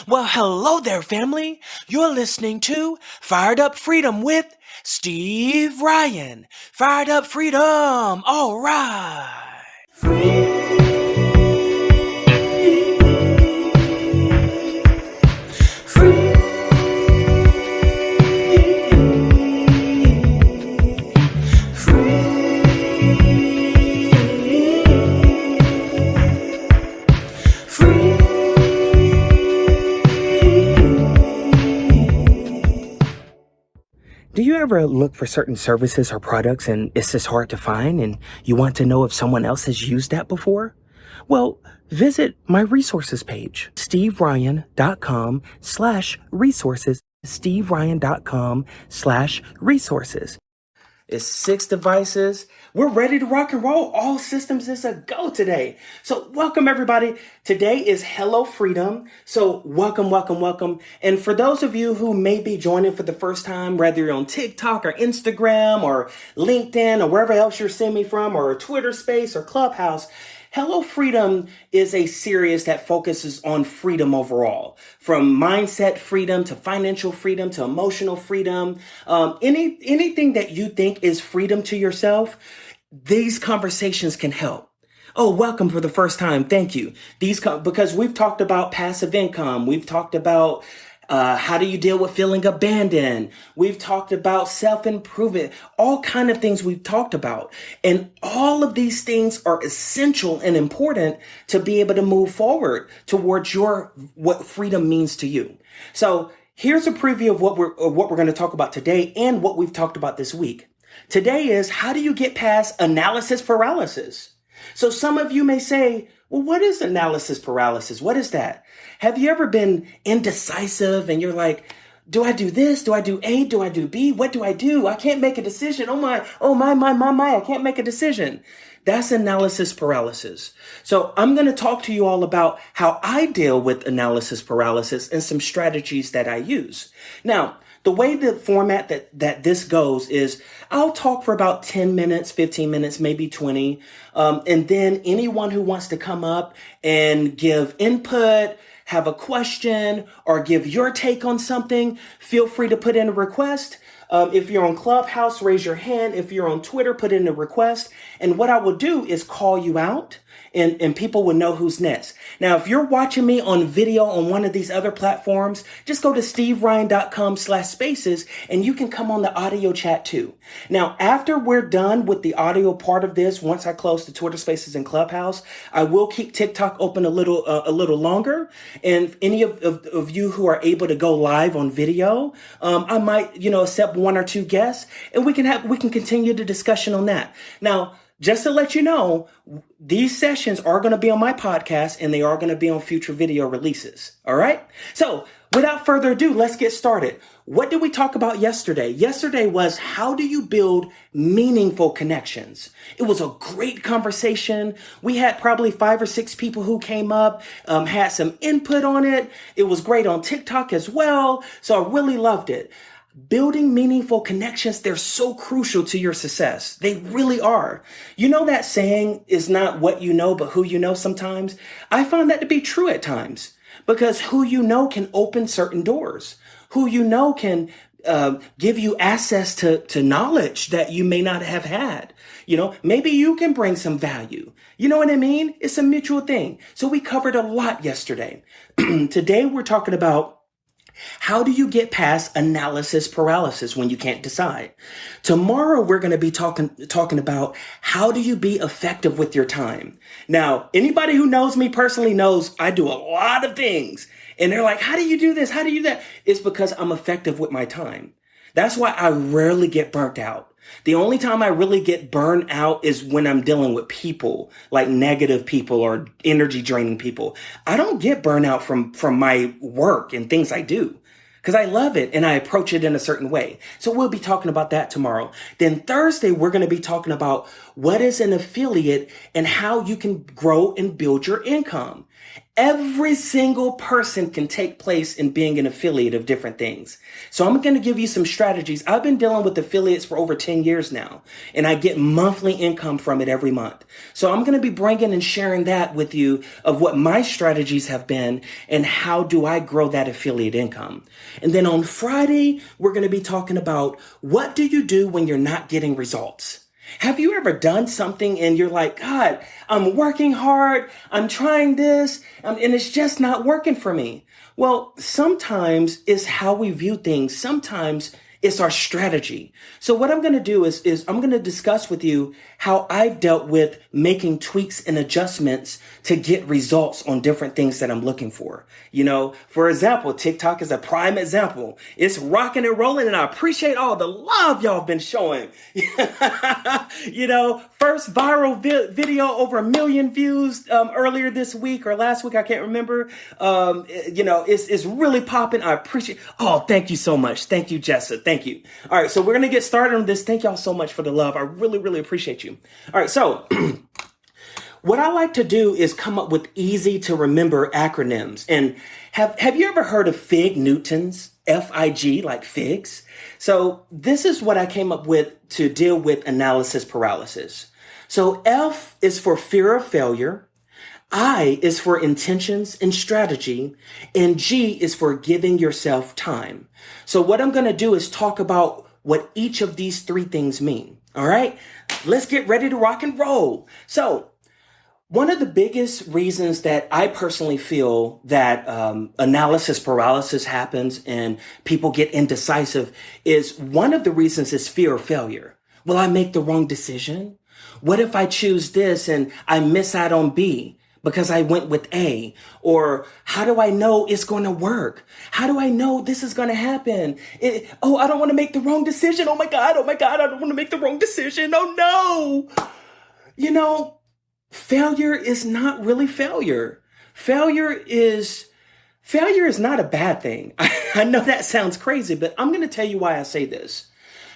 Well, hello there, family. You're listening to Fired Up Freedom with Steve Ryan. Fired Up Freedom. All right. Do you ever look for certain services or products and it's just hard to find and you want to know if someone else has used that before? Well, visit my resources page, steveryan.com/resources, steveryan.com/resources. It's 6 devices. We're ready to rock and roll. All systems is a go today. So welcome everybody. Today is Hello Freedom. So welcome. And for those of you who may be joining for the first time, whether you're on TikTok or Instagram or LinkedIn or wherever else you're seeing me from, or Twitter Space or Clubhouse, Hello Freedom is a series that focuses on freedom overall, from mindset freedom to financial freedom to emotional freedom. Anything that you think is freedom to yourself, these conversations can help. Oh, welcome for the first time. Thank you. Because we've talked about passive income. We've talked about how do you deal with feeling abandoned? We've talked about self-improvement, all kind of things we've talked about. And all of these things are essential and important to be able to move forward towards what freedom means to you. So here's a preview of what we're going to talk about today and what we've talked about this week. Today is, how do you get past analysis paralysis? So some of you may say, well, what is analysis paralysis? What is that? Have you ever been indecisive and you're like, do I do this? Do I do A? Do I do B? What do I do? I can't make a decision. Oh my, I can't make a decision. That's analysis paralysis. So I'm going to talk to you all about how I deal with analysis paralysis and some strategies that I use. Now, the way the format that this goes is I'll talk for about 10 minutes, 15 minutes, maybe 20. And then anyone who wants to come up and give input, have a question, or give your take on something, feel free to put in a request. If you're on Clubhouse, raise your hand. If you're on Twitter, put in a request. And what I will do is call you out. And people will know who's next. Now, if you're watching me on video on one of these other platforms, just go to steveryan.com/spaces and you can come on the audio chat too. Now, after we're done with the audio part of this, once I close the Twitter Spaces and Clubhouse, I will keep TikTok open a little longer. And any of you who are able to go live on video, I might, accept one or two guests and we can continue the discussion on that. Now, just to let you know, these sessions are going to be on my podcast and they are going to be on future video releases. All right. So without further ado, let's get started. What did we talk about yesterday? Yesterday was, how do you build meaningful connections? It was a great conversation. We had probably 5 or 6 people who came up, had some input on it. It was great on TikTok as well. So I really loved it. Building meaningful connections, they're so crucial to your success. They really are. You know that saying is not what you know, but who you know sometimes? I find that to be true at times, because who you know can open certain doors. Who you know can give you access to knowledge that you may not have had. Maybe you can bring some value. You know what I mean? It's a mutual thing. So we covered a lot yesterday. Today we're talking about, how do you get past analysis paralysis when you can't decide? Tomorrow, we're going to be talking about, how do you be effective with your time? Now, anybody who knows me personally knows I do a lot of things. And they're like, how do you do this? How do you do that? It's because I'm effective with my time. That's why I rarely get burnt out. The only time I really get burned out is when I'm dealing with people, like negative people or energy draining people. I don't get burnt out from my work and things I do, because I love it and I approach it in a certain way. So we'll be talking about that tomorrow. Then Thursday, we're going to be talking about what is an affiliate and how you can grow and build your income. Every single person can take place in being an affiliate of different things. So I'm going to give you some strategies. I've been dealing with affiliates for over 10 years now, and I get monthly income from it every month. So I'm going to be bringing and sharing that with you of what my strategies have been and how do I grow that affiliate income. And then on Friday, we're going to be talking about what do you do when you're not getting results? Have you ever done something and you're like, God, I'm working hard, I'm trying this, and it's just not working for me? Well, sometimes it's how we view things. Sometimes it's our strategy. So what I'm going to do is I'm going to discuss with you how I've dealt with making tweaks and adjustments to get results on different things that I'm looking for. For example, TikTok is a prime example. It's rocking and rolling, and I appreciate all the love y'all have been showing. First viral video over 1 million views earlier this week or last week, I can't remember. It's really popping. I appreciate. Oh, thank you so much. Thank you, Jessa. Thank you. All right, so we're gonna get started on this. Thank y'all so much for the love. I really, really appreciate you. All right, so what I like to do is come up with easy to remember acronyms. And have you ever heard of Fig Newtons? FIG, like figs. So this is what I came up with to deal with analysis paralysis. So F is for fear of failure. I is for intentions and strategy, and G is for giving yourself time. So what I'm going to do is talk about what each of these three things mean. All right, let's get ready to rock and roll. So one of the biggest reasons that I personally feel that analysis paralysis happens and people get indecisive is one of the reasons is fear of failure. Will I make the wrong decision? What if I choose this and I miss out on B? Because I went with A? Or how do I know it's going to work? How do I know this is going to happen? I don't want to make the wrong decision. Oh my God, I don't want to make the wrong decision. Oh no. Failure is not really failure. Failure is not a bad thing. I know that sounds crazy, but I'm going to tell you why I say this.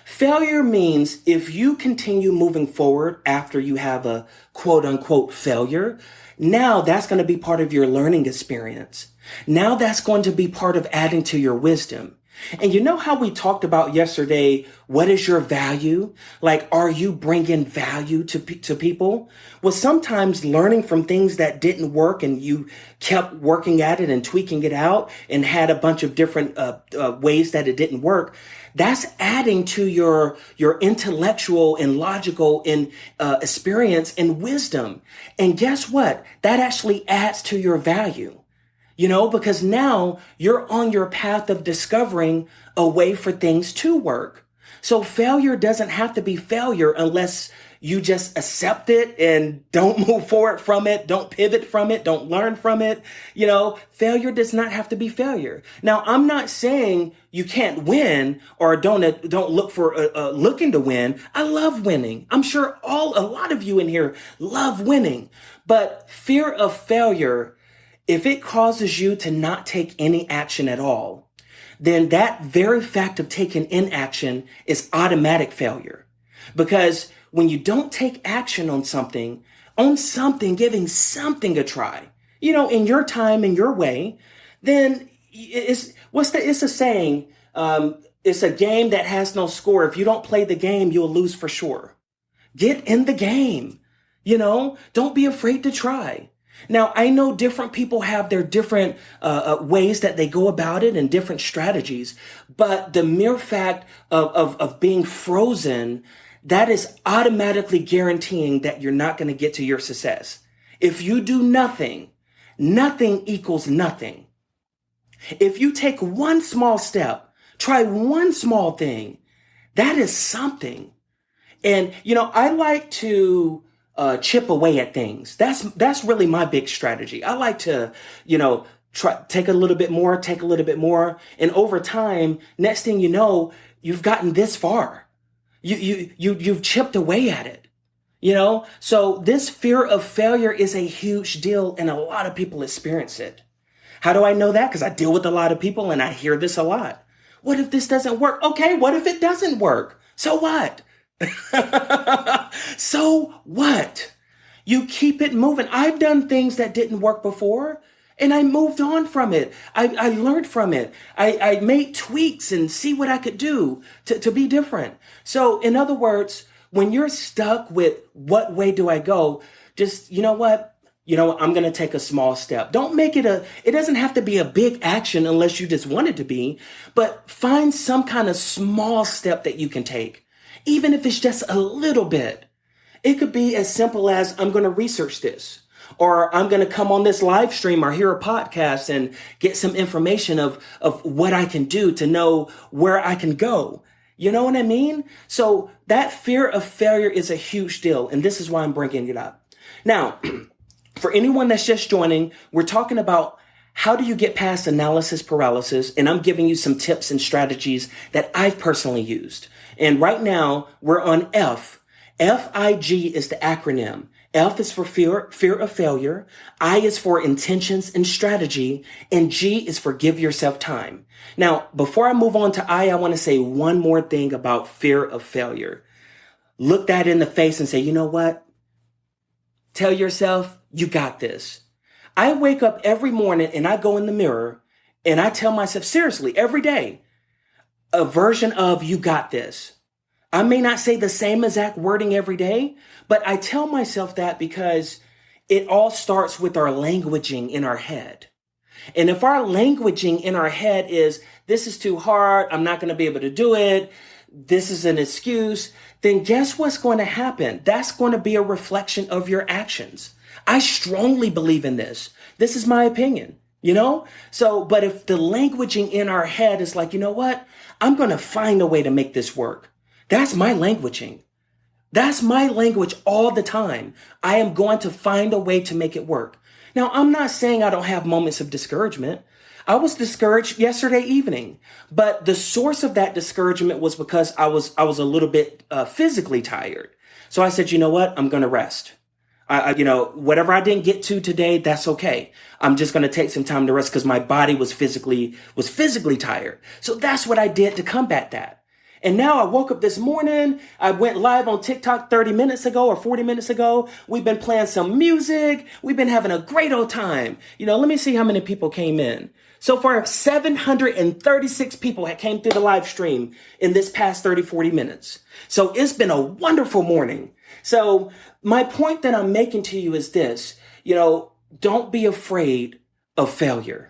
Failure means if you continue moving forward after you have a quote unquote failure, now that's going to be part of your learning experience. Now that's going to be part of adding to your wisdom. And you know how we talked about yesterday, what is your value? Like, are you bringing value to people? Well, sometimes learning from things that didn't work and you kept working at it and tweaking it out and had a bunch of different ways that it didn't work. That's adding to your intellectual and logical and experience and wisdom. And guess what? That actually adds to your value. Because now you're on your path of discovering a way for things to work. So failure doesn't have to be failure unless you just accept it and don't move forward from it, don't pivot from it, don't learn from it. Failure does not have to be failure. Now, I'm not saying you can't win or don't look for looking to win. I love winning. I'm sure a lot of you in here love winning, but fear of failure, if it causes you to not take any action at all, then that very fact of taking inaction is automatic failure. Because when you don't take action on something, giving something a try, in your time, in your way, then it's a saying, it's a game that has no score. If you don't play the game, you'll lose for sure. Get in the game, don't be afraid to try. Now, I know different people have their different ways that they go about it and different strategies, but the mere fact of being frozen, that is automatically guaranteeing that you're not going to get to your success. If you do nothing, nothing equals nothing. If you take one small step, try one small thing, that is something. And, I like to chip away at things. That's really my big strategy. I like to, take a little bit more, and over time, next thing you know, you've gotten this far. You've chipped away at it. So this fear of failure is a huge deal, and a lot of people experience it. How do I know that? Because I deal with a lot of people, and I hear this a lot. What if this doesn't work? Okay, what if it doesn't work? So what? So what? You keep it moving. I've done things that didn't work before, And I moved on from it. I learned from it. I made tweaks and see what I could do to be different. So in other words, when you're stuck with what way do I go, just, you know what? I'm going to take a small step. Don't make it doesn't have to be a big action unless you just want it to be, but find some kind of small step that you can take, even if it's just a little bit. It could be as simple as I'm going to research this, or I'm going to come on this live stream or hear a podcast and get some information of what I can do to know where I can go. You know what I mean? So that fear of failure is a huge deal. And this is why I'm bringing it up. Now, for anyone that's just joining, we're talking about how do you get past analysis paralysis? And I'm giving you some tips and strategies that I've personally used. And right now we're on F. FIG is the acronym. F is for fear of failure. I is for intentions and strategy. And G is for give yourself time. Now, before I move on to I want to say one more thing about fear of failure. Look that in the face and say, you know what? Tell yourself, you got this. I wake up every morning and I go in the mirror and I tell myself, seriously, every day, a version of you got this. I may not say the same exact wording every day, but I tell myself that because it all starts with our languaging in our head. And if our languaging in our head is, this is too hard, I'm not going to be able to do it, this is an excuse, then guess what's going to happen? That's going to be a reflection of your actions. I strongly believe in this. This is my opinion, So, but if the languaging in our head is like, you know what? I'm going to find a way to make this work. That's my languaging. That's my language all the time. I am going to find a way to make it work. Now, I'm not saying I don't have moments of discouragement. I was discouraged yesterday evening, but the source of that discouragement was because I was a little bit physically tired. So I said, you know what? I'm going to rest. Whatever I didn't get to today, that's okay. I'm just going to take some time to rest because my body was physically tired. So that's what I did to combat that. And now I woke up this morning. I went live on TikTok 30 minutes ago or 40 minutes ago. We've been playing some music. We've been having a great old time. Let me see how many people came in. So far, 736 people came through the live stream in this past 30, 40 minutes. So it's been a wonderful morning. So my point that I'm making to you is this, don't be afraid of failure.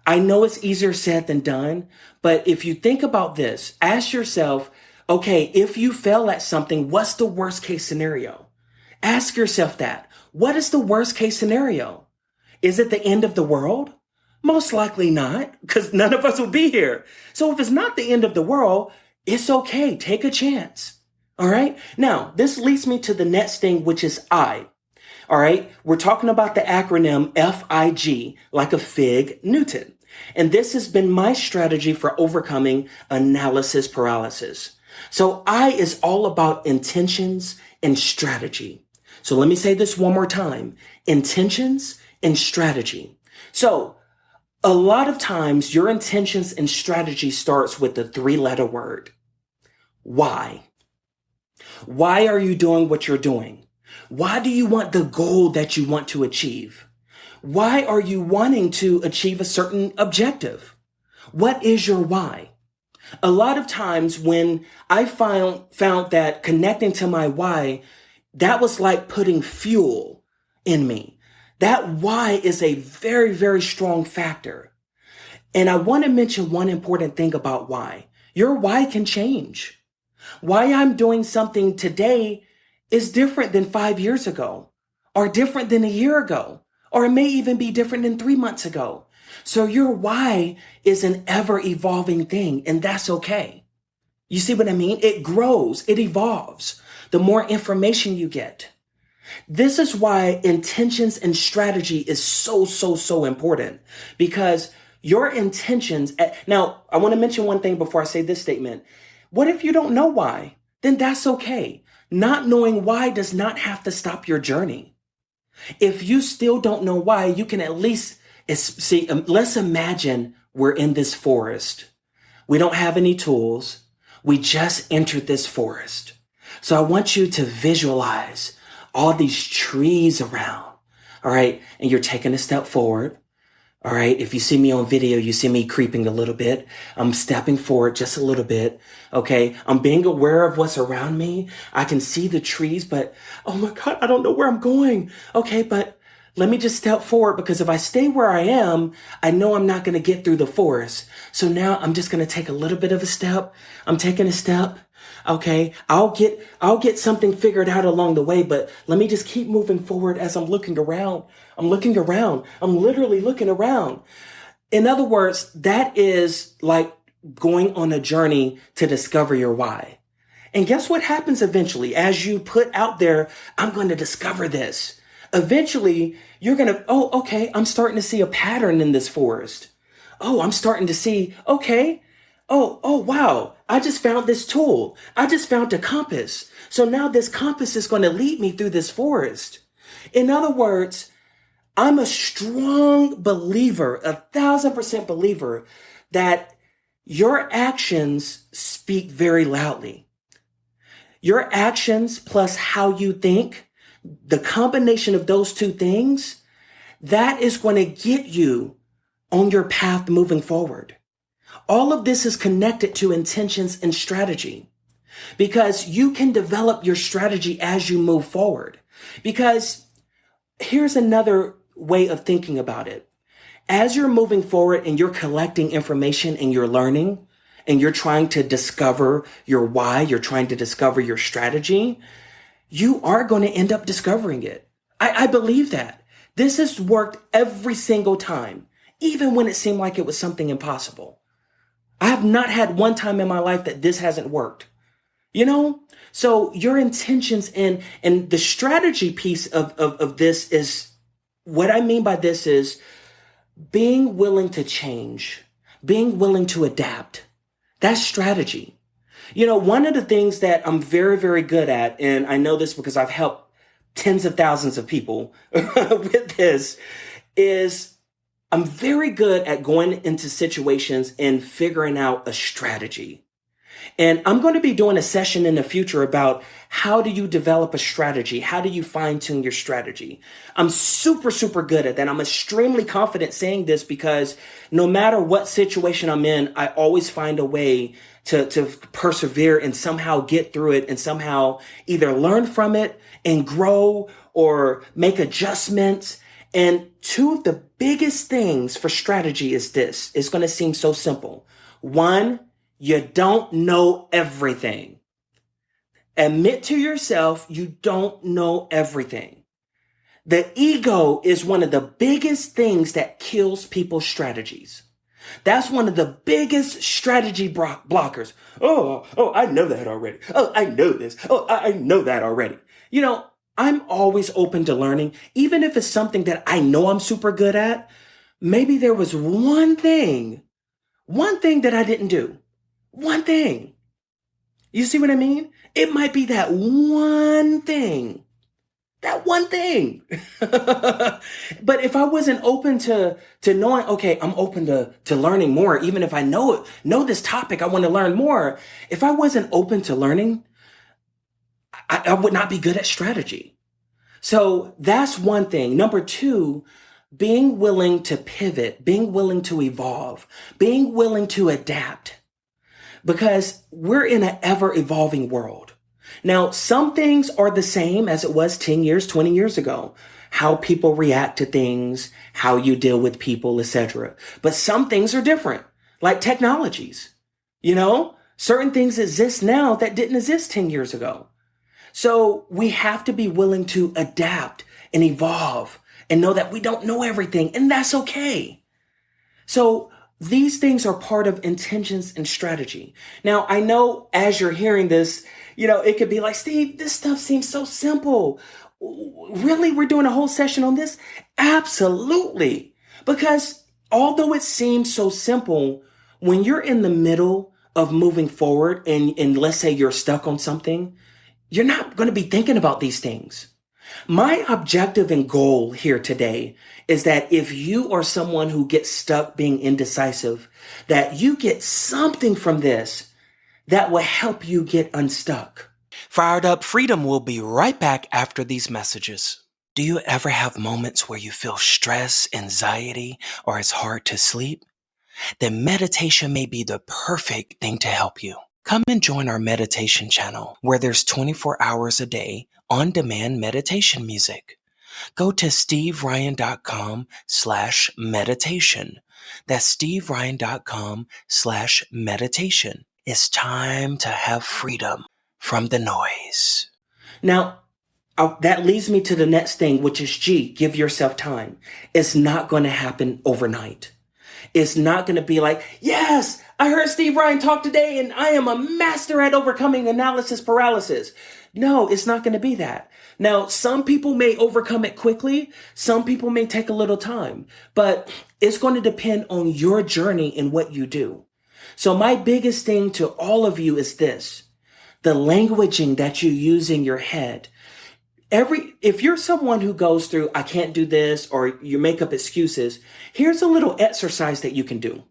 I know it's easier said than done, but if you think about this, ask yourself, okay, if you fail at something, what's the worst case scenario? Ask yourself that. What is the worst case scenario? Is it the end of the world? Most likely not, because none of us will be here. So if it's not the end of the world, it's okay. Take a chance. All right. Now, this leads me to the next thing, which is I. All right. We're talking about the acronym FIG, like a fig Newton. And this has been my strategy for overcoming analysis paralysis. So I is all about intentions and strategy. So let me say this one more time. Intentions and strategy. So a lot of times your intentions and strategy starts with the 3-letter word. Why? Why are you doing what you're doing? Why do you want the goal that you want to achieve? Why are you wanting to achieve a certain objective? What is your why? A lot of times when I found that connecting to my why, that was like putting fuel in me. That why is a very, very strong factor. And I want to mention one important thing about why. Your why can change. Why I'm doing something today is different than 5 years ago, or different than a year ago, or it may even be different than 3 months ago. So your why is an ever evolving thing, and that's okay. You see what I mean? It grows, it evolves, the more information you get. This is why intentions and strategy is so important, because your intentions. Now, I want to mention one thing before I say this statement. What if you don't know why? Then that's okay. Not knowing why does not have to stop your journey. If you still don't know why, you can at least see, let's imagine we're in this forest. We don't have any tools. We just entered this forest. So I want you to visualize all these trees around. All right. And you're taking a step forward. All right. If you see me on video, you see me creeping a little bit. I'm stepping forward just a little bit. Okay. I'm being aware of what's around me. I can see the trees, but oh my God, I don't know where I'm going. Okay. But let me just step forward because if I stay where I am, I know I'm not going to get through the forest. So now I'm just going to take a little bit of a step. I'm taking a step. Okay. I'll get something figured out along the way, but let me just keep moving forward as I'm looking around. I'm looking around. I'm literally looking around. In other words, that is like going on a journey to discover your why. And guess what happens eventually as you put out there, I'm going to discover this. Eventually, you're going to, oh, okay, I'm starting to see a pattern in this forest. Oh, I'm starting to see, okay. Oh, wow. I just found this tool. I just found a compass. So now this compass is going to lead me through this forest. In other words, I'm a strong believer, 1,000% believer that your actions speak very loudly. Your actions plus how you think, the combination of those two things, that is going to get you on your path moving forward. All of this is connected to intentions and strategy because you can develop your strategy as you move forward. Because here's another way of thinking about it. As you're moving forward and you're collecting information and you're learning and you're trying to discover your why, you're trying to discover your strategy, you are going to end up discovering it. I believe that. This has worked every single time, even when it seemed like it was something impossible. I have not had one time in my life that this hasn't worked. You know? So your intentions and the strategy piece of this is what I mean by this is being willing to change, being willing to adapt. That's strategy. You know, one of the things that I'm very, very good at, and I know this because I've helped tens of thousands of people with this, is I'm very good at going into situations and figuring out a strategy. And I'm going to be doing a session in the future about how do you develop a strategy? How do you fine tune your strategy? I'm super, super good at that. I'm extremely confident saying this because no matter what situation I'm in, I always find a way to persevere and somehow get through it and somehow either learn from it and grow or make adjustments. And two of the biggest things for strategy is this. It's going to seem so simple. One, you don't know everything. Admit to yourself you don't know everything. The ego is one of the biggest things that kills people's strategies. That's one of the biggest strategy blockers. Oh, I know that already. Oh, I know this. Oh, I know that already. You know, I'm always open to learning, even if it's something that I know I'm super good at. Maybe there was one thing that I didn't do. One thing. You see what I mean? It might be that one thing. That one thing. But if I wasn't open to knowing, okay, I'm open to learning more, even if I know this topic, I want to learn more. If I wasn't open to learning, I would not be good at strategy. So that's one thing. Number two, being willing to pivot, being willing to evolve, being willing to adapt. Because we're in an ever evolving world. Now, some things are the same as it was 10 years, 20 years ago. How people react to things, how you deal with people, etc. But some things are different, like technologies. You know, certain things exist now that didn't exist 10 years ago. So we have to be willing to adapt and evolve and know that we don't know everything, and that's okay. So these things are part of intentions and strategy. Now, I know as you're hearing this, you know, it could be like, Steve, this stuff seems so simple. Really? We're doing a whole session on this? Absolutely. Because although it seems so simple, when you're in the middle of moving forward and let's say you're stuck on something, you're not going to be thinking about these things. My objective and goal here today is that if you are someone who gets stuck being indecisive, that you get something from this that will help you get unstuck. Fired Up Freedom will be right back after these messages. Do you ever have moments where you feel stress, anxiety, or it's hard to sleep? Then meditation may be the perfect thing to help you. Come and join our meditation channel where there's 24 hours a day on-demand meditation music. Go to steveryan.com/meditation. That's steveryan.com/meditation. It's time to have freedom from the noise. Now, that leads me to the next thing, which is G, give yourself time. It's not going to happen overnight. It's not going to be like, yes, I heard Steve Ryan talk today and I am a master at overcoming analysis paralysis. No, it's not going to be that. Now, some people may overcome it quickly. Some people may take a little time, but it's going to depend on your journey and what you do. So my biggest thing to all of you is this: the languaging that you use in your head. If you're someone who goes through, I can't do this, or you make up excuses, here's a little exercise that you can do.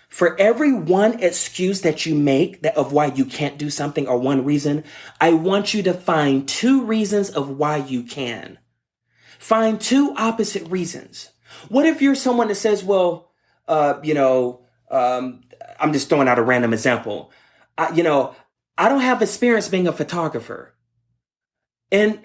For every one excuse that you make of why you can't do something or one reason, I want you to find 2 reasons of why you can. Find 2 opposite reasons. What if you're someone that says, well, I'm just throwing out a random example. I don't have experience being a photographer. And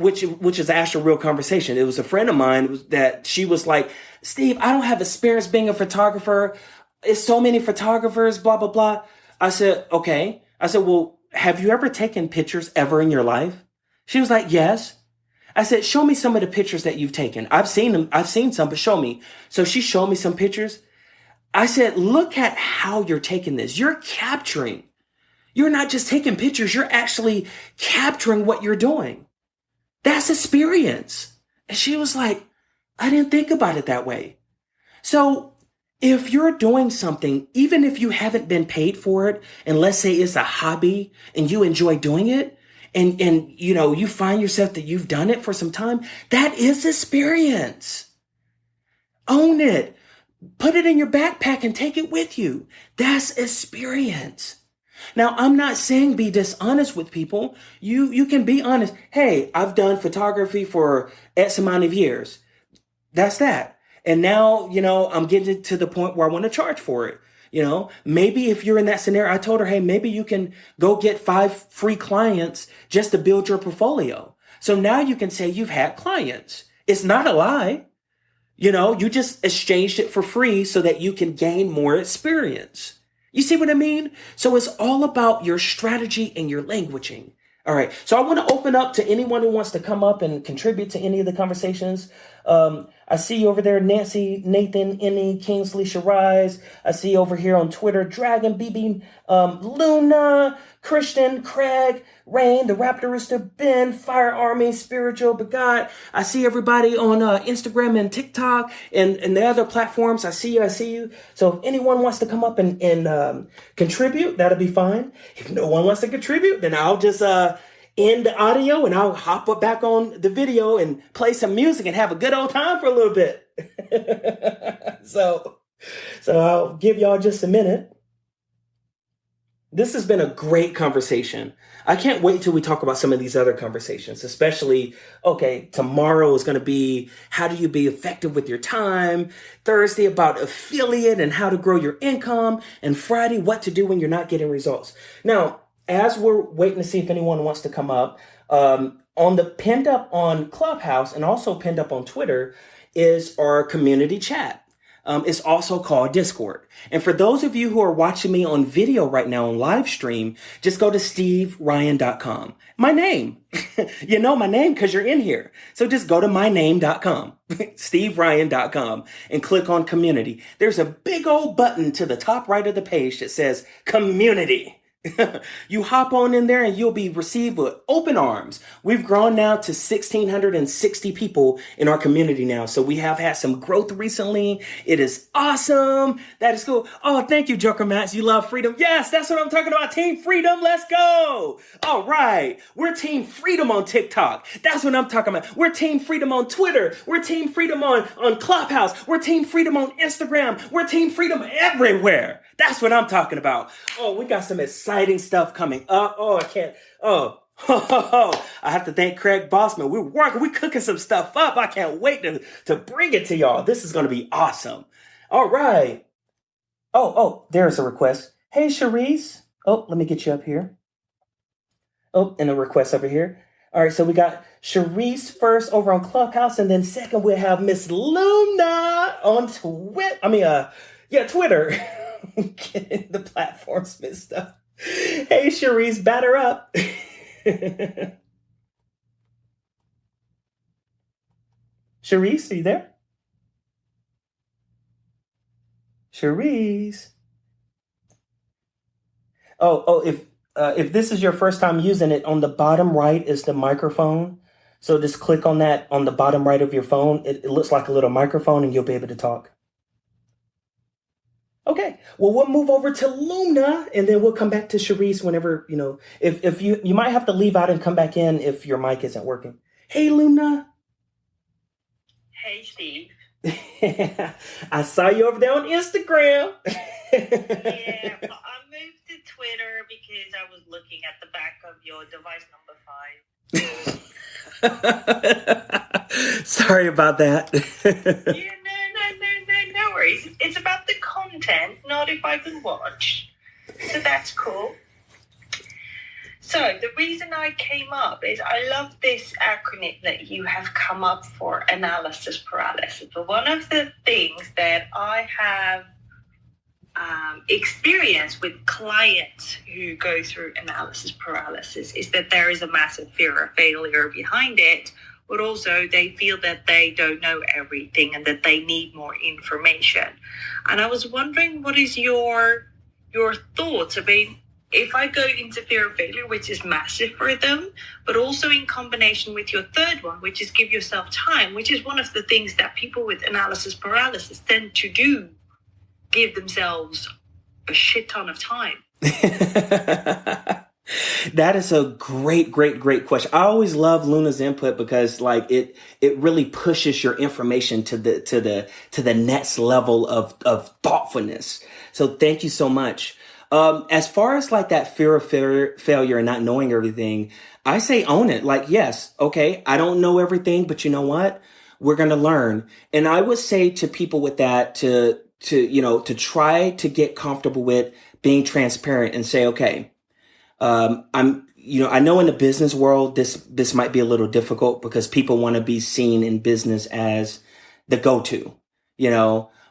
which is actually a real conversation. It was a friend of mine that she was like, Steve, I don't have experience being a photographer. It's so many photographers, blah, blah, blah. I said, okay. I said, well, have you ever taken pictures ever in your life? She was like, yes. I said, show me some of the pictures that you've taken. I've seen them. I've seen some, but show me. So she showed me some pictures. I said, look at how you're taking this. You're capturing. You're not just taking pictures, you're actually capturing what you're doing. That's experience. And she was like, I didn't think about it that way. So if you're doing something, even if you haven't been paid for it, and let's say it's a hobby and you enjoy doing it, and you find yourself that you've done it for some time, that is experience. Own it. Put it in your backpack and take it with you. That's experience. Now, I'm not saying be dishonest with people. You can be honest. Hey, I've done photography for X amount of years. That's that. And now, I'm getting to the point where I want to charge for it. Maybe if you're in that scenario, I told her, hey, maybe you can go get 5 free clients just to build your portfolio. So now you can say you've had clients. It's not a lie. You just exchanged it for free so that you can gain more experience. You see what I mean? So it's all about your strategy and your languaging. All right. So I want to open up to anyone who wants to come up and contribute to any of the conversations. I see you over there, Nancy, Nathan, Annie, Kingsley, Shiraz. I see you over here on Twitter, Dragon, BB, Luna, Christian, Craig, Rain, the Raptorista, Ben, Fire Army, Spiritual, Begot. I see everybody on Instagram and TikTok and the other platforms. I see you. So if anyone wants to come up and contribute, that'll be fine. If no one wants to contribute, then I'll just end the audio and I'll hop up back on the video and play some music and have a good old time for a little bit. So I'll give y'all just a minute. This has been a great conversation. I can't wait till we talk about some of these other conversations, especially, tomorrow is going to be how do you be effective with your time? Thursday about affiliate and how to grow your income. And Friday, what to do when you're not getting results. Now, as we're waiting to see if anyone wants to come up, on the pinned up on Clubhouse and also pinned up on Twitter is our community chat. It's also called Discord. And for those of you who are watching me on video right now on live stream, just go to steveryan.com. My name. You know my name because you're in here. So just go to myname.com, steveryan.com, and click on community. There's a big old button to the top right of the page that says community. You hop on in there and you'll be received with open arms. We've grown now to 1,660 people in our community now. So we have had some growth recently. It is awesome. That is cool. Oh, thank you, Joker Max. You love freedom. Yes, that's what I'm talking about. Team Freedom. Let's go. All right. We're Team Freedom on TikTok. That's what I'm talking about. We're Team Freedom on Twitter. We're Team Freedom on Clubhouse. We're Team Freedom on Instagram. We're Team Freedom everywhere. That's what I'm talking about. Oh, we got some exciting stuff coming up. Oh, I can't. Oh, I have to thank Craig Bossman. We're cooking some stuff up. I can't wait to bring it to y'all. This is going to be awesome. All right. There's a request. Hey, Cherise. Oh, let me get you up here. Oh, and a request over here. All right, so we got Cherise first over on Clubhouse, and then second we'll have Miss Luna on Twitter. Getting the platforms mixed up. Hey, Cherise, batter up. Cherise, are you there? Cherise. If this is your first time using it, on the bottom right is the microphone. So just click on that on the bottom right of your phone. It looks like a little microphone, and you'll be able to talk. Okay. Well, we'll move over to Luna, and then we'll come back to Cherise whenever, if you might have to leave out and come back in if your mic isn't working. Hey, Luna. Hey, Steve. I saw you over there on Instagram. Yeah, I moved to Twitter because I was looking at the back of your device number 5. Sorry about that. Yeah, no worries. It's about the content, not if I can watch. So that's cool. So the reason I came up is I love this acronym that you have come up for, analysis paralysis. But one of the things that I have experience with clients who go through analysis paralysis is that there is a massive fear of failure behind it, but also they feel that they don't know everything and that they need more information. And I was wondering, what is your thoughts about if I go into fear of failure, which is massive for them, but also in combination with your third one, which is give yourself time, which is one of the things that people with analysis paralysis tend to do, give themselves a shit ton of time. That is a great question. I always love Luna's input because it really pushes your information to the next level of thoughtfulness. So thank you so much. As far as that fear of failure and not knowing everything, I say own it. Yes, okay, I don't know everything, but you know what? We're going to learn. And I would say to people with that to try to get comfortable with being transparent and say, okay, I know in the business world, this might be a little difficult because people want to be seen in business as the go-to,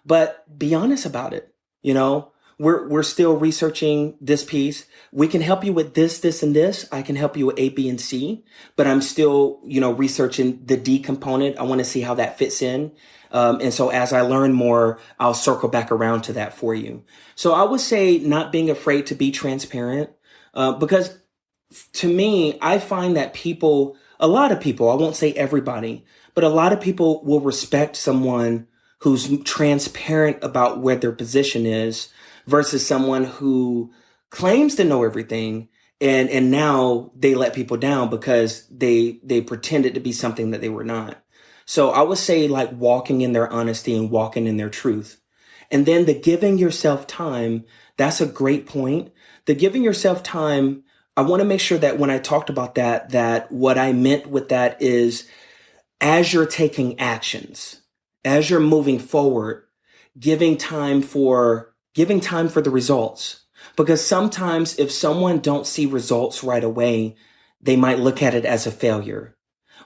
but be honest about it. We're still researching this piece. We can help you with this, and this. I can help you with A, B, and C, but I'm still, researching the D component. I want to see how that fits in. And so as I learn more, I'll circle back around to that for you. So I would say not being afraid to be transparent, because to me, I find that a lot of people, I won't say everybody, but a lot of people will respect someone who's transparent about where their position is versus someone who claims to know everything and now they let people down because they pretended to be something that they were not. So I would say walking in their honesty and walking in their truth. And then the giving yourself time, that's a great point. The giving yourself time, I want to make sure that when I talked about that what I meant with that is as you're taking actions, as you're moving forward, giving time for the results. Because sometimes if someone don't see results right away, they might look at it as a failure.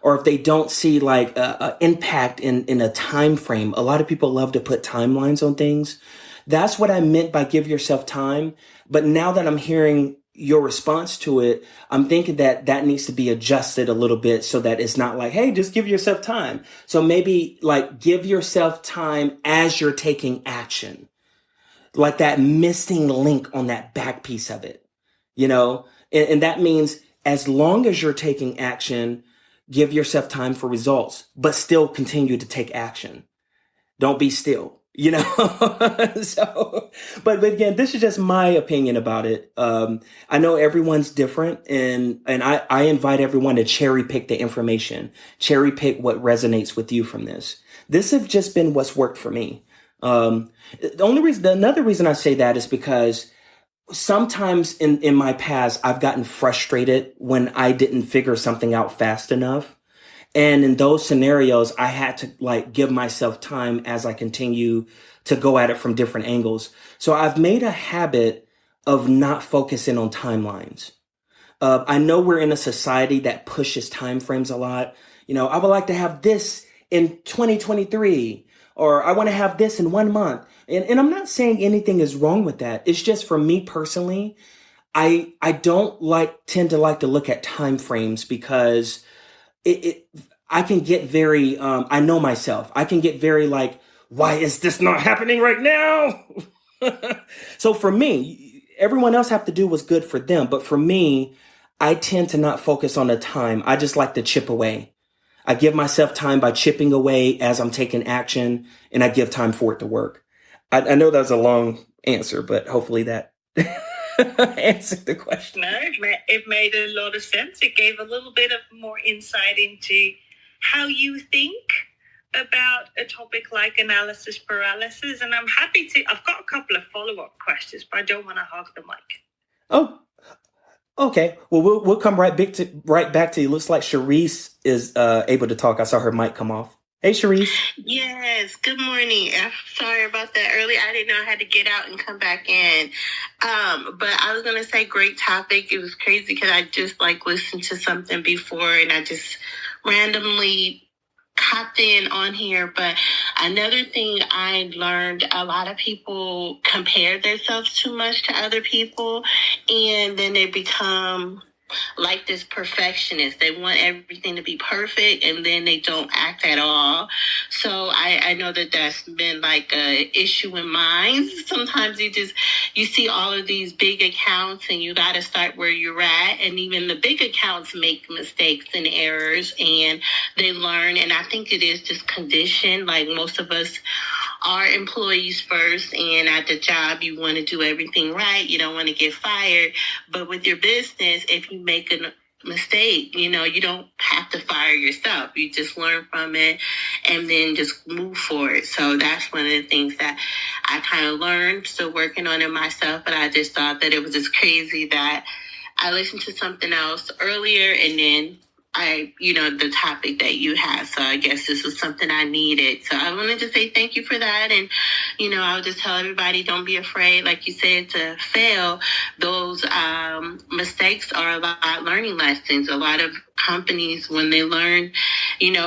Or if they don't see a impact in a time frame. A lot of people love to put timelines on things. That's what I meant by give yourself time. But now that I'm hearing your response to it, I'm thinking that needs to be adjusted a little bit so that it's not hey, just give yourself time. So maybe give yourself time as you're taking action, that missing link on that back piece of it, and that means as long as you're taking action, give yourself time for results, but still continue to take action. Don't be still. So, but again, this is just my opinion about it. I know everyone's different, and I invite everyone to cherry pick the information, cherry pick what resonates with you from this. This has just been what's worked for me. Another reason I say that is because sometimes in my past, I've gotten frustrated when I didn't figure something out fast enough. And in those scenarios, I had to like give myself time as I continue to go at it from different angles. So I've made a habit of not focusing on timelines. I know we're in a society that pushes time frames a lot. You know, I would like to have this in 2023, or I want to have this in 1 month. And I'm not saying anything is wrong with that. It's just for me personally, I don't tend to like to look at time frames because it I can get very I know myself. I can get very like, why is this not happening right now? So for me, everyone else have to do what's good for them, but for me, I tend to not focus on the time. I just like to chip away. I give myself time by chipping away as I'm taking action, and I give time for it to work. I know that was a long answer, but hopefully that answered the question. No, it made a lot of sense. It gave a little bit of more insight into how you think about a topic like analysis paralysis. And I'm happy to, I've got a couple of follow-up questions, but I don't want to hog the mic. Oh, okay. Well, we'll come right back to you. Looks like Sharice is able to talk. I saw her mic come off. Hey, Sharice. Yes, good morning. I'm sorry about that earlier. I didn't know I had to get out and come back in. But I was gonna say great topic. It was crazy because I just like listened to something before and I just randomly hopped in on here. But another thing I learned, a lot of people compare themselves too much to other people and then they become like this perfectionist. They want everything to be perfect and then they don't act at all. So I know that that's been like a issue in mine. Sometimes you see all of these big accounts and you got to start where you're at. And even the big accounts make mistakes and errors and they learn. And I think it is just conditioned. Like most of us are employees first, and at the job you want to do everything right, you don't want to get fired. But with your business, if you make a mistake, you don't have to fire yourself. You just learn from it and then just move forward. So that's one of the things that I kind of learned, still working on it myself. But I just thought that it was just crazy that I listened to something else earlier and then the topic that you had. So I guess this was something I needed. So I wanted to say thank you for that. And, I'll just tell everybody, don't be afraid, like you said, to fail. Those mistakes are a lot learning lessons. A lot of companies, when they learn,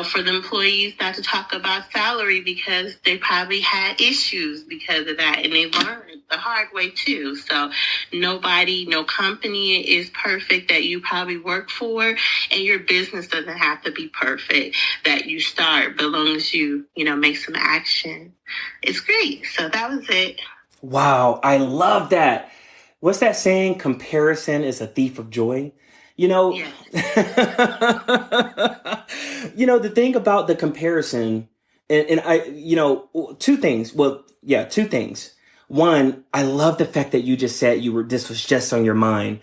for the employees not to talk about salary because they probably had issues because of that. And they learned the hard way too. So nobody, no company is perfect that you probably work for, and your business doesn't have to be perfect that you start, but as long as you make some action, it's great. So that was it. Wow, I love that. What's that saying? Comparison is a thief of joy. You know, Yeah. the thing about the comparison, and two things. Well, yeah, two things. One, I love the fact that you just said this was just on your mind.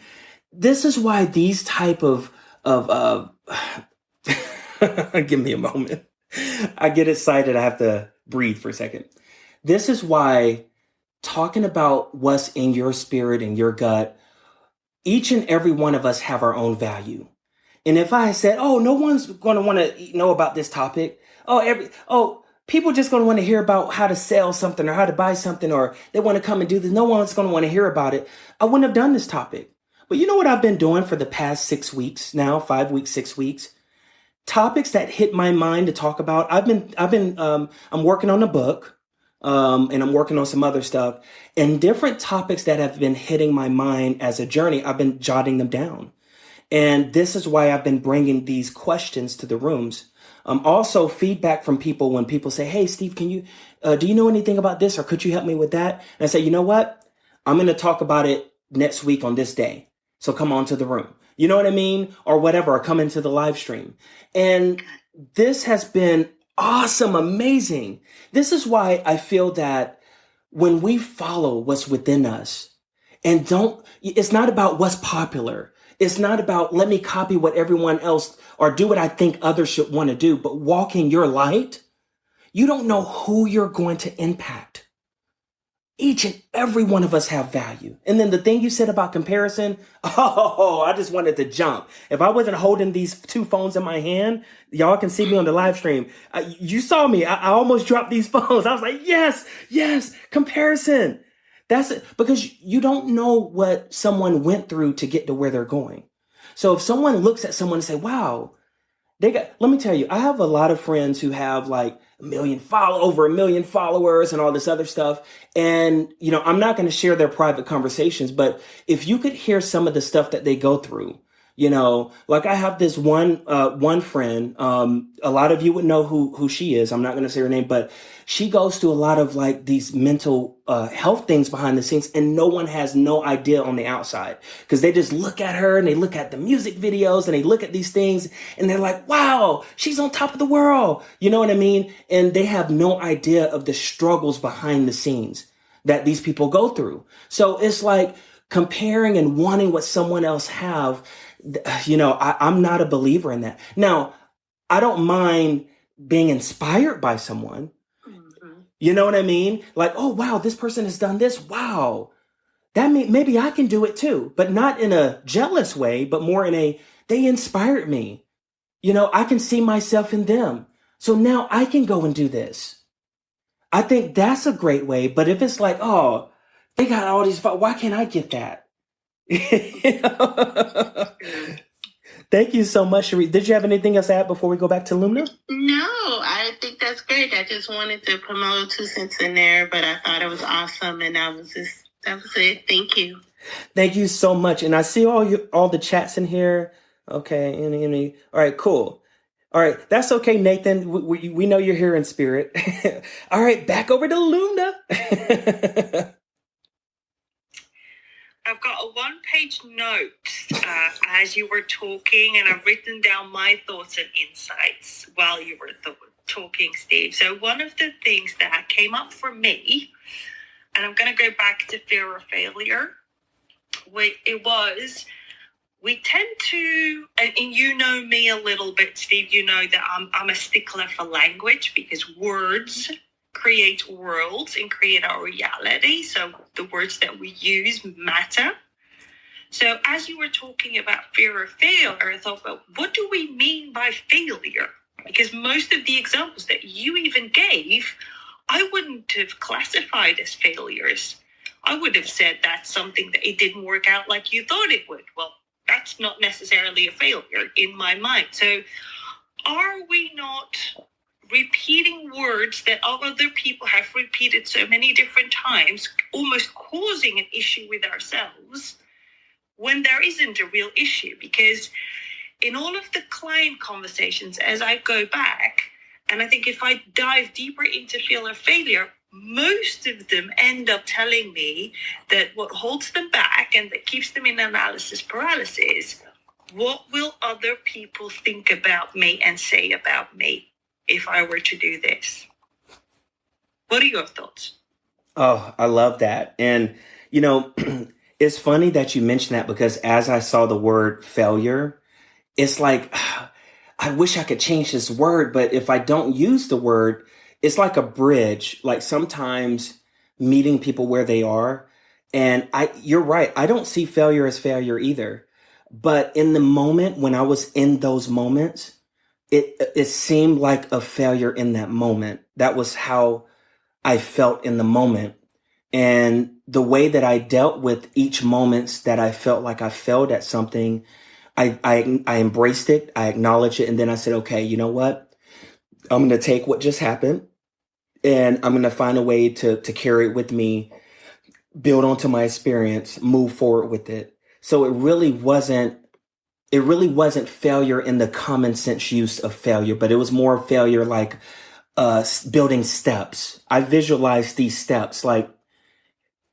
This is why these type of give me a moment. I get excited. I have to breathe for a second. This is why talking about what's in your spirit and your gut, each and every one of us have our own value. And if I said, "Oh, no one's going to want to know about this topic," people just going to want to hear about how to sell something or how to buy something, or they want to come and do this. No one's going to want to hear about it. I wouldn't have done this topic. But you know what I've been doing for the past 6 weeks now, 5 weeks, 6 weeks? Topics that hit my mind to talk about. I'm working on a book, and I'm working on some other stuff, and different topics that have been hitting my mind as a journey. I've been jotting them down, and this is why I've been bringing these questions to the rooms. Also, feedback from people when people say, "Hey, Steve, do you know anything about this, or could you help me with that?" And I say, "You know what? I'm going to talk about it next week on this day. So come on to the room." You know what I mean? Or whatever, or come into the live stream. And this has been awesome, amazing. This is why I feel that when we follow what's within us and it's not about what's popular. It's not about let me copy what everyone else or do what I think others should want to do, but walk in your light. You don't know who you're going to impact. Each and every one of us have value. And then the thing you said about comparison, oh, I just wanted to jump. If I wasn't holding these two phones in my hand, y'all can see me on the live stream. You saw me. I almost dropped these phones. I was like, yes, comparison. That's it. Because you don't know what someone went through to get to where they're going. So if someone looks at someone and say, wow, let me tell you, I have a lot of friends who have like over a million followers and all this other stuff. And, I'm not going to share their private conversations, but if you could hear some of the stuff that they go through, like I have this one friend, a lot of you would know who she is. I'm not going to say her name, but she goes through a lot of like these mental health things behind the scenes, and no one has no idea on the outside because they just look at her and they look at the music videos and they look at these things and they're like, wow, she's on top of the world. You know what I mean? And they have no idea of the struggles behind the scenes that these people go through. So it's like comparing and wanting what someone else have. I'm not a believer in that. Now, I don't mind being inspired by someone. You know what I mean? Like, oh, wow, this person has done this. Wow. Maybe I can do it too, but not in a jealous way, but more in they inspired me. I can see myself in them. So now I can go and do this. I think that's a great way. But if it's like, oh, they got all these, why can't I get that? Thank you so much, Cherie. Did you have anything else to add before we go back to Lumna? No, I think that's great. I just wanted to promote 2 cents in there, but I thought it was awesome, and that was it. Thank you. Thank you so much. And I see all the chats in here. Okay, all right, cool. All right, that's okay, Nathan. We know you're here in spirit. All right, back over to Lumna. I've got a one-page note as you were talking, and I've written down my thoughts and insights while you were talking, Steve. So one of the things that came up for me, and I'm going to go back to fear of failure, we tend to, and you know me a little bit, Steve, you know that I'm a stickler for language because words create worlds and create our reality. So the words that we use matter. So as you were talking about fear of failure, I thought, well, what do we mean by failure? Because most of the examples that you even gave, I wouldn't have classified as failures. I would have said that's something that it didn't work out like you thought it would. Well, that's not necessarily a failure in my mind. So are we not repeating words that other people have repeated so many different times, almost causing an issue with ourselves when there isn't a real issue? Because in all of the client conversations, as I go back, and I think if I dive deeper into fear of failure, most of them end up telling me that what holds them back and that keeps them in analysis paralysis, what will other people think about me and say about me if I were to do this? What are your thoughts? Oh, I love that. And, it's funny that you mentioned that because as I saw the word failure, it's like, I wish I could change this word, but if I don't use the word, it's like a bridge. Like sometimes meeting people where they are. And you're right. I don't see failure as failure either. But in the moment when I was in those moments, it seemed like a failure in that moment. That was how I felt in the moment. And the way that I dealt with each moments that I felt like I failed at something, I embraced it, I acknowledged it, and then I said, okay, you know what? I'm going to take what just happened and I'm going to find a way to carry it with me, build onto my experience, move forward with it. So it really wasn't failure in the common sense use of failure, but it was more failure like building steps. I visualized these steps. Like,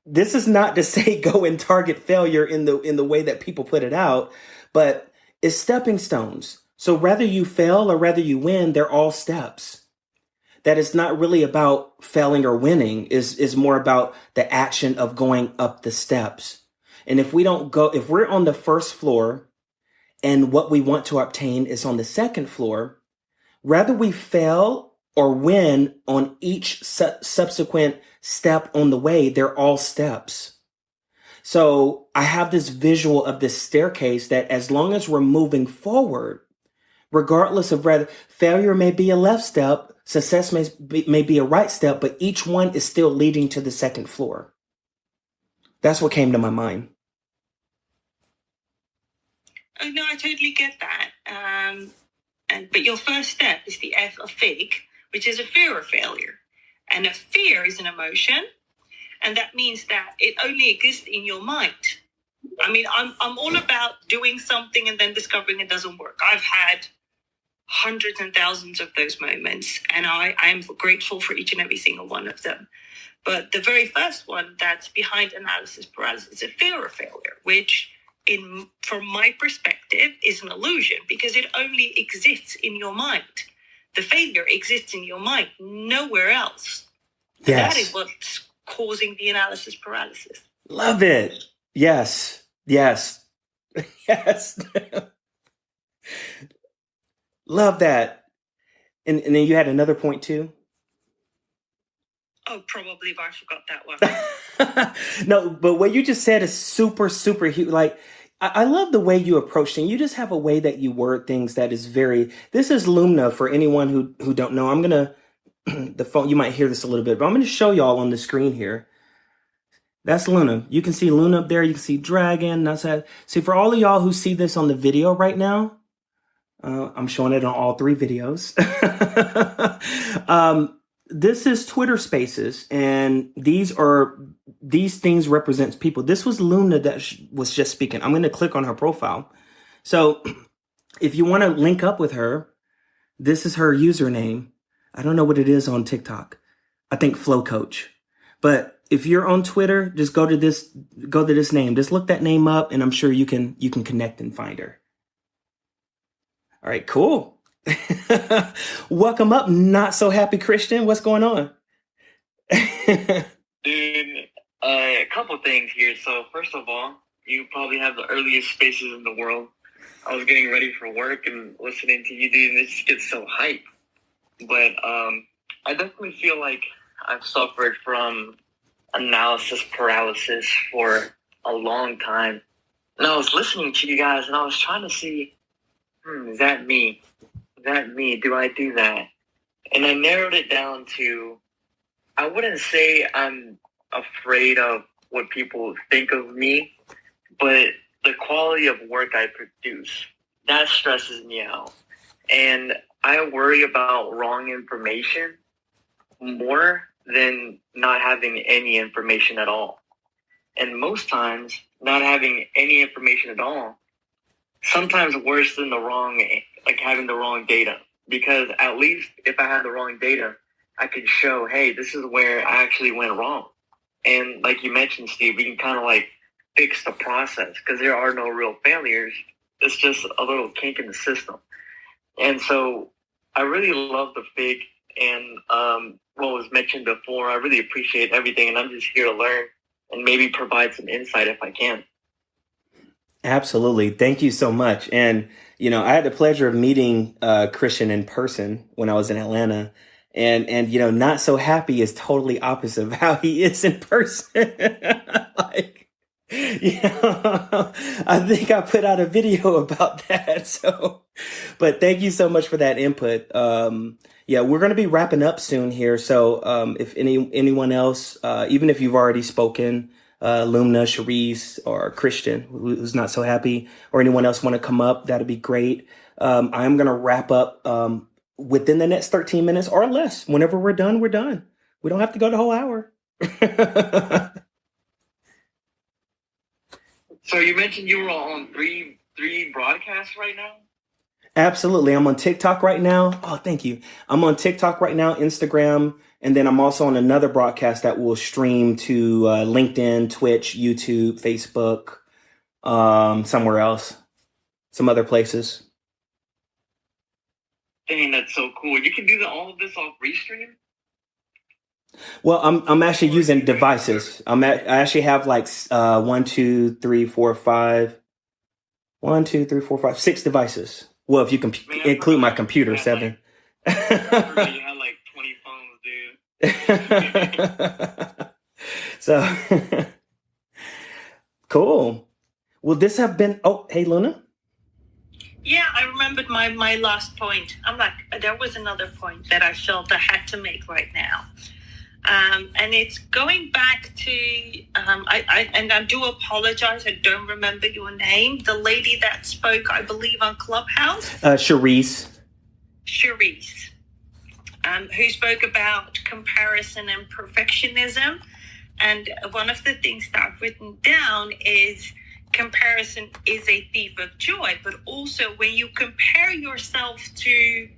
this is not to say go and target failure in the way that people put it out, but it's stepping stones. So whether you fail or whether you win, they're all steps. That it's not really about failing or winning, is more about the action of going up the steps. And if we're on the first floor and what we want to obtain is on the second floor, whether we fail or win on each subsequent step on the way, they're all steps. So I have this visual of this staircase that as long as we're moving forward, regardless of whether failure may be a left step, success may be a right step, but each one is still leading to the second floor. That's what came to my mind. Oh no, I totally get that. But your first step is the F of fig, which is a fear of failure. And a fear is an emotion, and that means that it only exists in your mind. I mean, I'm all about doing something and then discovering it doesn't work. I've had hundreds and thousands of those moments, and I am grateful for each and every single one of them. But the very first one that's behind analysis paralysis is a fear of failure, which from my perspective is an illusion because it only exists in your mind. The failure exists in your mind, nowhere else. Yes. That is what's causing the analysis paralysis. Love it. Yes. Yes. Yes. Love that. And then you had another point too? Oh, probably, but I forgot that one. No, but what you just said is super, super huge. Like, I love the way you approach things. You just have a way that you word things that is very, this is Lumna for anyone who don't know. I'm going to, the phone, you might hear this a little bit, but I'm going to show y'all on the screen here. That's Luna. You can see Luna up there. You can see Dragon. That's that. See, for all of y'all who see this on the video right now, I'm showing it on all three videos. This is Twitter Spaces, and these things represents people. This was Luna that was just speaking. I'm going to click on her profile. So if you want to link up with her, this is her username. I don't know what it is on TikTok. I think Flow Coach. But if you're on Twitter, just go to this name. Just look that name up, and I'm sure you can connect and find her. All right, cool. Welcome up, not so happy Christian. What's going on? Dude, a couple things here. So first of all, you probably have the earliest spaces in the world. I was getting ready for work and listening to you, dude, and it just gets so hype. But I definitely feel like I've suffered from analysis paralysis for a long time. And I was listening to you guys, and I was trying to see, is that me? Is that me? Do I do that? And I narrowed it down to, I wouldn't say I'm afraid of what people think of me, but the quality of work I produce, that stresses me out. And I worry about wrong information more than not having any information at all. And most times, not having any information at all, sometimes worse than having the wrong data. Because at least if I had the wrong data, I could show, hey, this is where I actually went wrong. And like you mentioned, Steve, we can kind of like fix the process because there are no real failures. It's just a little kink in the system. And so I really love the FIG and what was mentioned before. I really appreciate everything, and I'm just here to learn and maybe provide some insight if I can. Absolutely. Thank you so much. And, I had the pleasure of meeting Christian in person when I was in Atlanta. And not so happy is totally opposite of how he is in person. I think I put out a video about that. So, but thank you so much for that input. We're going to be wrapping up soon here. So if anyone else, even if you've already spoken, Lumna, Cherise, or Christian, who's not so happy, or anyone else want to come up, that'd be great. I am going to wrap up within the next 13 minutes or less. Whenever we're done, we're done. We don't have to go the whole hour. So you mentioned you were on three broadcasts right now? Absolutely. I'm on TikTok right now. Oh, thank you. I'm on TikTok right now, Instagram, and then I'm also on another broadcast that will stream to LinkedIn, Twitch, YouTube, Facebook, somewhere else, some other places. Dang, that's so cool. You can do all of this off Restream? Well, I'm actually using devices. I actually have like 1, 2, 3, 4, 5. 1, 2, 3, 4, 5, 6 devices. Well, if you can include my computer, 7. You had like 20 phones, So cool. Will this have been, oh, hey, Luna? Yeah, I remembered my last point. I'm like, there was another point that I felt I had to make right now. And it's going back to, I do apologize, I don't remember your name. The lady that spoke, I believe, on Clubhouse. Charisse. Charisse, who spoke about comparison and perfectionism. And one of the things that I've written down is comparison is a thief of joy, but also when you compare yourself to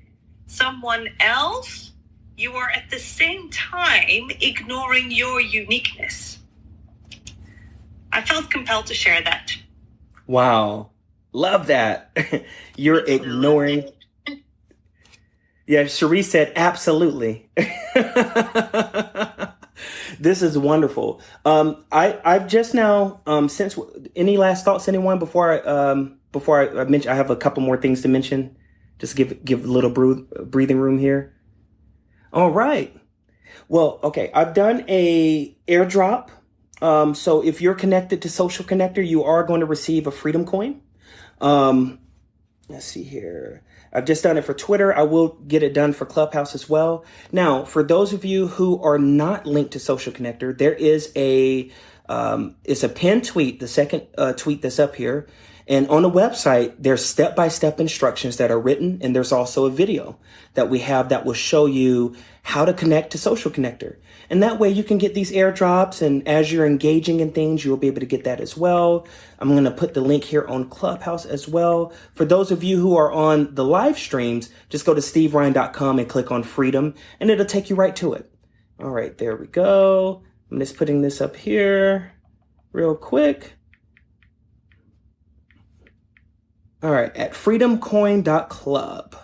someone else, you are at the same time ignoring your uniqueness. I felt compelled to share that. Wow. Love that. You're ignoring. Yeah, Cherie said, absolutely. This is wonderful. I've just now, since any last thoughts, anyone, before I mention, I have a couple more things to mention. Just give a little breathing room here. All right. Well, okay. I've done a airdrop. So if you're connected to Social Connector, you are going to receive a Freedom Coin. Let's see here. I've just done it for Twitter. I will get it done for Clubhouse as well. Now, for those of you who are not linked to Social Connector, there is it's a pinned tweet, the second tweet that's up here. And on the website, there's step-by-step instructions that are written. And there's also a video that we have that will show you how to connect to Social Connector. And that way you can get these airdrops. And as you're engaging in things, you'll be able to get that as well. I'm going to put the link here on Clubhouse as well. For those of you who are on the live streams, just go to steveryan.com and click on Freedom, and it'll take you right to it. All right, there we go. I'm just putting this up here real quick. All right, at freedomcoin.club.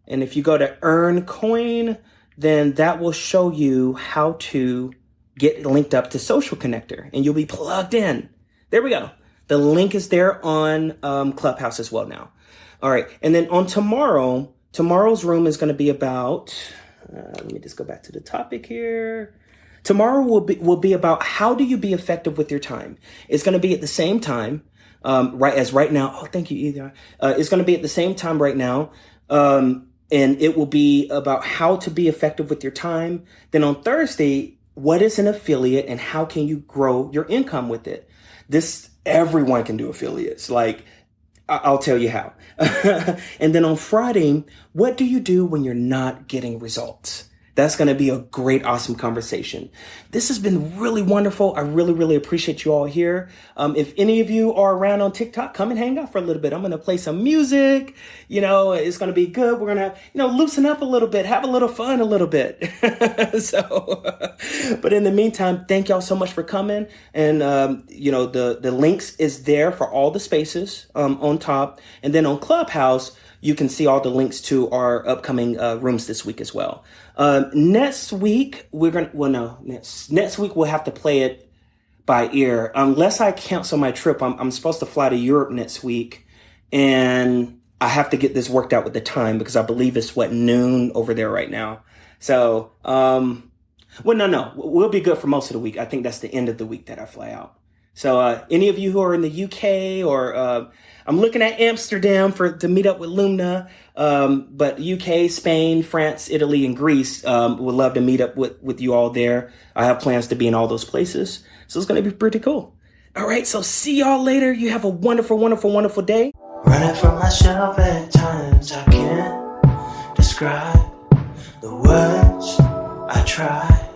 And if you go to earn coin, then that will show you how to get linked up to Social Connector, and you'll be plugged in. There we go. The link is there on Clubhouse as well now. All right, and then on tomorrow's room is going to be about, let me just go back to the topic here. Tomorrow will be about how do you be effective with your time. It's going to be at the same time, right now. Oh, thank you, Either. It's going to be at the same time right now. And it will be about how to be effective with your time. Then on Thursday, what is an affiliate and how can you grow your income with it? Everyone can do affiliates. Like, I'll tell you how. And then on Friday, what do you do when you're not getting results? That's going to be a great, awesome conversation. This has been really wonderful. I really, really appreciate you all here. If any of you are around on TikTok, come and hang out for a little bit. I'm going to play some music. It's going to be good. We're going to, loosen up a little bit, have a little fun a little bit. But in the meantime, thank y'all so much for coming. And, the links is there for all the spaces on top. And then on Clubhouse, you can see all the links to our upcoming rooms this week as well. Next week, next week we'll have to play it by ear. Unless I cancel my trip, I'm supposed to fly to Europe next week, and I have to get this worked out with the time because I believe it's noon over there right now. So, no, we'll be good for most of the week. I think that's the end of the week that I fly out. So any of you who are in the UK or I'm looking at Amsterdam to meet up with Lumna, but UK, Spain, France, Italy, and Greece would love to meet up with you all there. I have plans to be in all those places. So it's going to be pretty cool. All right, so see y'all later. You have a wonderful, wonderful, wonderful day. Running from myself at times, I can't describe the words I try.